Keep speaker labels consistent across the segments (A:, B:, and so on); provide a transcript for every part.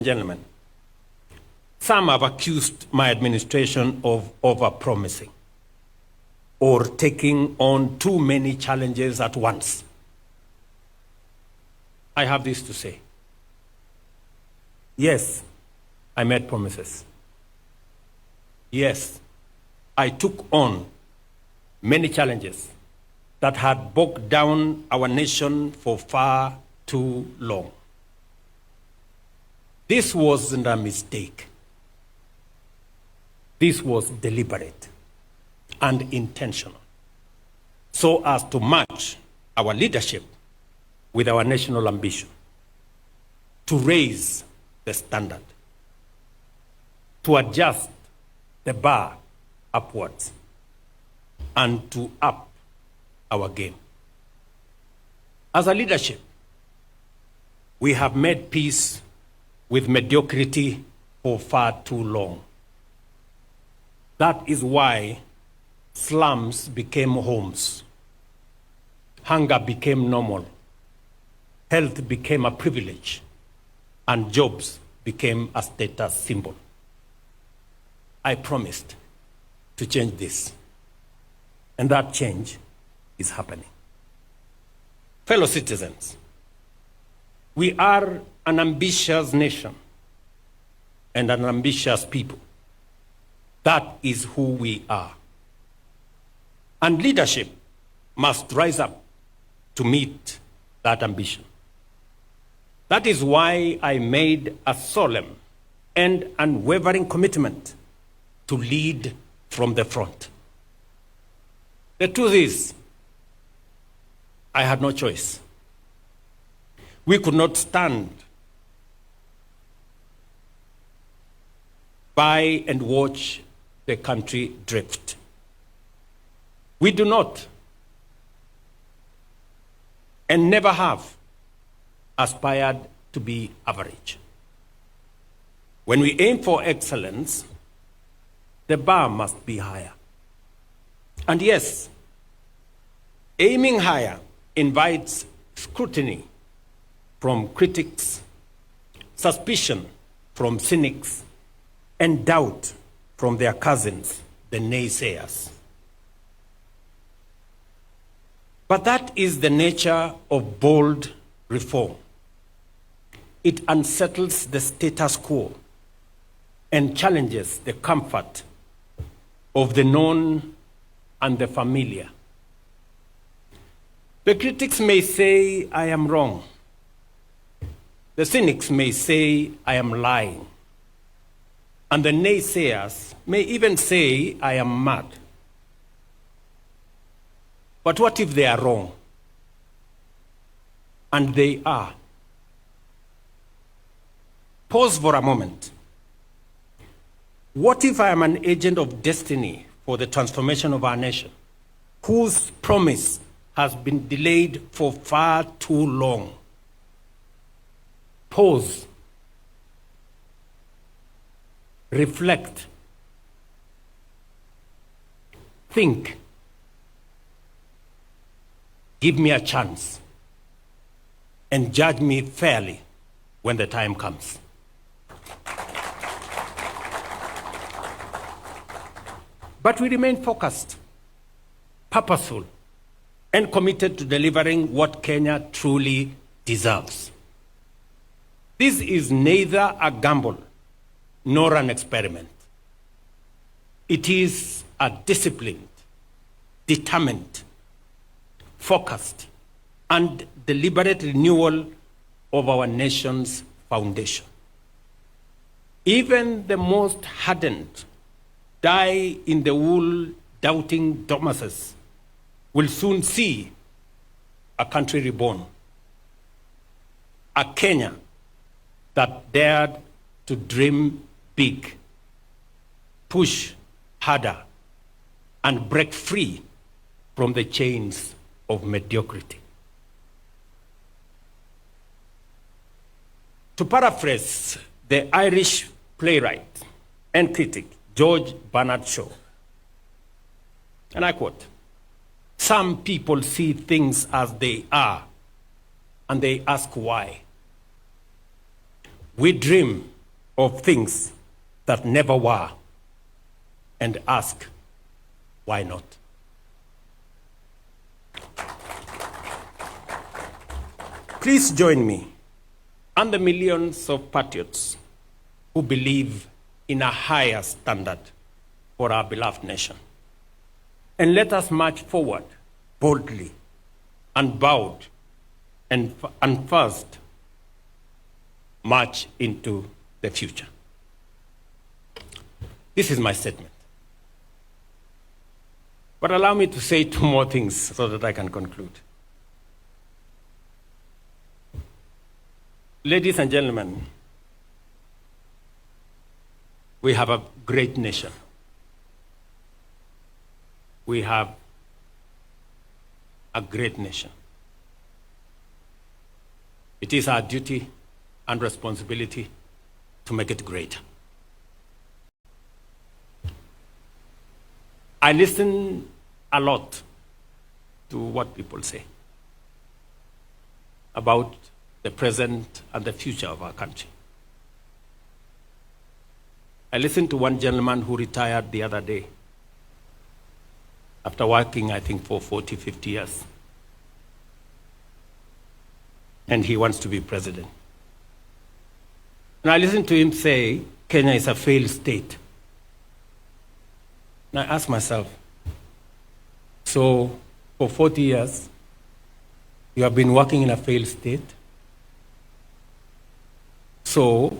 A: Gentlemen, some have accused my administration of over-promising or taking on too many challenges at once. I have this to say. Yes, I made promises. Yes, I took on many challenges that had bogged down our nation for far too long. This wasn't a mistake. This was deliberate and intentional, so as to match our leadership with our national ambition, to raise the standard, to adjust the bar upwards, and to up our game. As a leadership, we have made peace with mediocrity for far too long. That is why slums became homes, hunger became normal, health became a privilege, and jobs became a status symbol. I promised to change this, and that change is happening. Fellow citizens, we are an ambitious nation and an ambitious people. That is who we are. And leadership must rise up to meet that ambition. That is why I made a solemn and unwavering commitment to lead from the front. The truth is, I had no choice. We could not stand by and watch the country drift. We do not and never have aspired to be average. When we aim for excellence, the bar must be higher. And yes, aiming higher invites scrutiny from critics, suspicion from cynics, and doubt from their cousins, the naysayers. But that is the nature of bold reform. It unsettles the status quo and challenges the comfort of the known and the familiar. The critics may say I am wrong. The cynics may say I am lying. And the naysayers may even say I am mad. But what if they are wrong? And they are. Pause for a moment. What if I am an agent of destiny for the transformation of our nation, whose promise has been delayed for far too long? Pause. Reflect. Think. Give me a chance and judge me fairly when the time comes. But we remain focused, purposeful, and committed to delivering what Kenya truly deserves. This is neither a gamble nor an experiment. It is a disciplined, determined, focused, and deliberate renewal of our nation's foundation. Even the most hardened, die-in-the-wool doubting Thomases will soon see a country reborn, a Kenya that dared to dream big, push harder, and break free from the chains of mediocrity. To paraphrase the Irish playwright and critic George Bernard Shaw, and I quote, "Some people see things as they are, and they ask why. We dream of things that never were and ask, why not? Please join me and the millions of patriots who believe in a higher standard for our beloved nation. And let us march forward boldly, unbowed, and first march into the future. This is my statement. But allow me to say two more things so that I can conclude. Ladies and gentlemen, we have a great nation. We have a great nation. It is our duty and responsibility to make it greater. I listen a lot to what people say about the present and the future of our country. I listened to one gentleman who retired the other day after working, I think, for 40, 50 years. And he wants to be president. And I listened to him say, Kenya is a failed state. And I asked myself, so for 40 years, you have been working in a failed state? So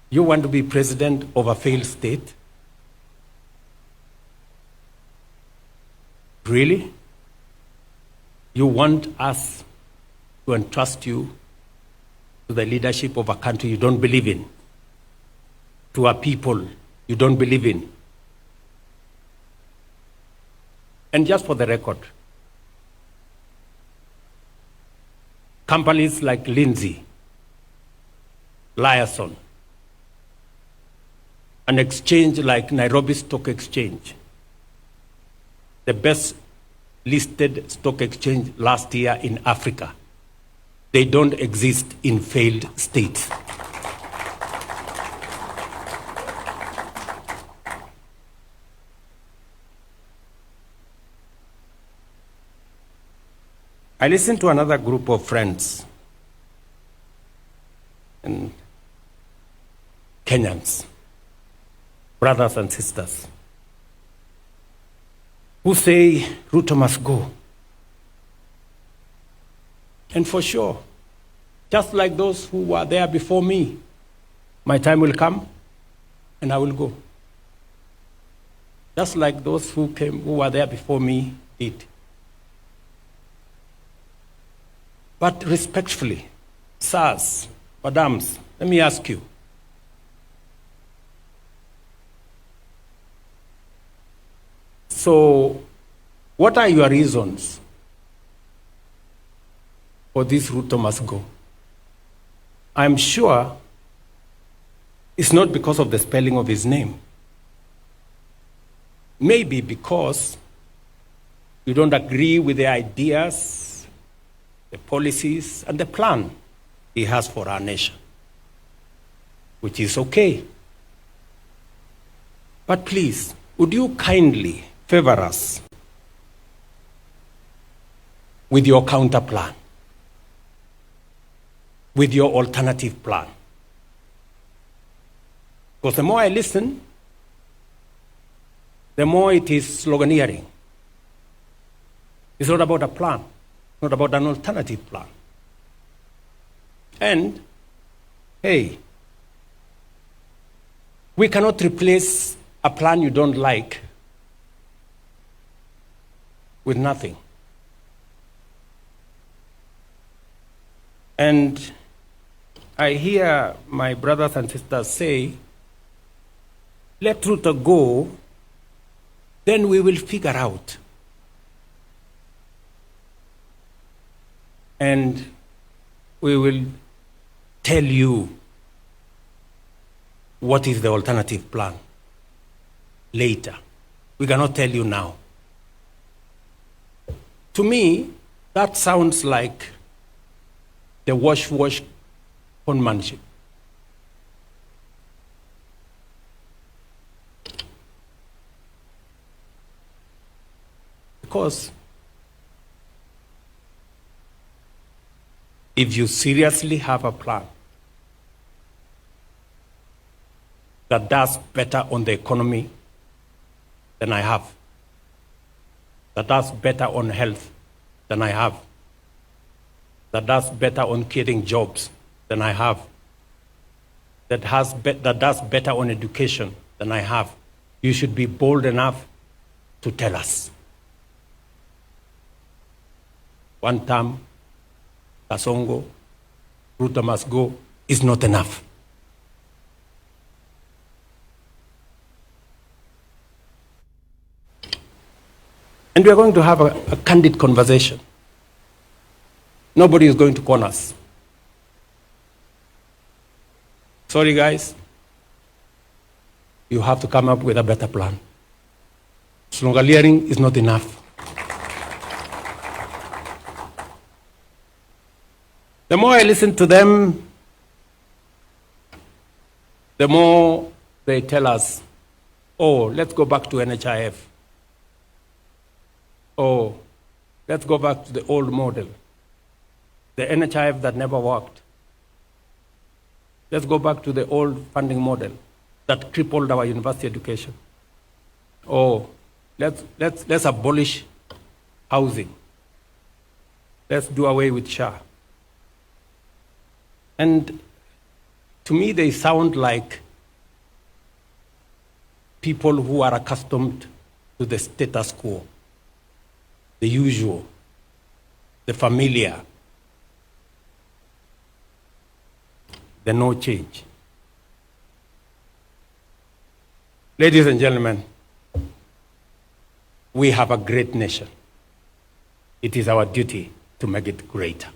A: you want to be president of a failed state? Really? You want us to entrust you to the leadership of a country you don't believe in, to a people you don't believe in? And just for the record, companies like Lindsay, Liaison, an exchange like Nairobi Stock Exchange, the best listed stock exchange last year in Africa, they don't exist in failed states. I listened to another group of friends and Kenyans, brothers and sisters, who say Ruto must go. And for sure, just like those who were there before me, my time will come and I will go. Just like those who were there before me did. But respectfully, sirs, madams, let me ask you. So, what are your reasons for this Ruto must go? I'm sure it's not because of the spelling of his name. Maybe because you don't agree with the ideas, the policies, and the plan he has for our nation, which is okay. But please, would you kindly favor us with your counter plan, with your alternative plan? Because the more I listen, the more it is sloganeering. It's not about a plan, not about an alternative plan. And, hey, we cannot replace a plan you don't like with nothing. And I hear my brothers and sisters say, let Ruto go, then we will figure out. And we will tell you what is the alternative plan later. We cannot tell you now. To me, that sounds like the wash conmanship. Because if you seriously have a plan that does better on the economy than I have, that does better on health than I have, that does better on creating jobs than I have, that does better on education than I have, you should be bold enough to tell us. One term, Kasongo, Ruto must go, is not enough. And we are going to have a candid conversation. Nobody is going to corner us. Sorry, guys. You have to come up with a better plan. Slongaliering is not enough. The more I listen to them, the more they tell us, oh, let's go back to NHIF. Oh, let's go back to the old model, the NHIF that never worked. Let's go back to the old funding model that crippled our university education. Oh, let's abolish housing. Let's do away with SHA. And to me, they sound like people who are accustomed to the status quo, the usual, the familiar, the no change. Ladies and gentlemen, we have a great nation. It is our duty to make it greater.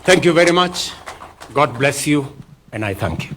A: Thank you very much. God bless you, and I thank you.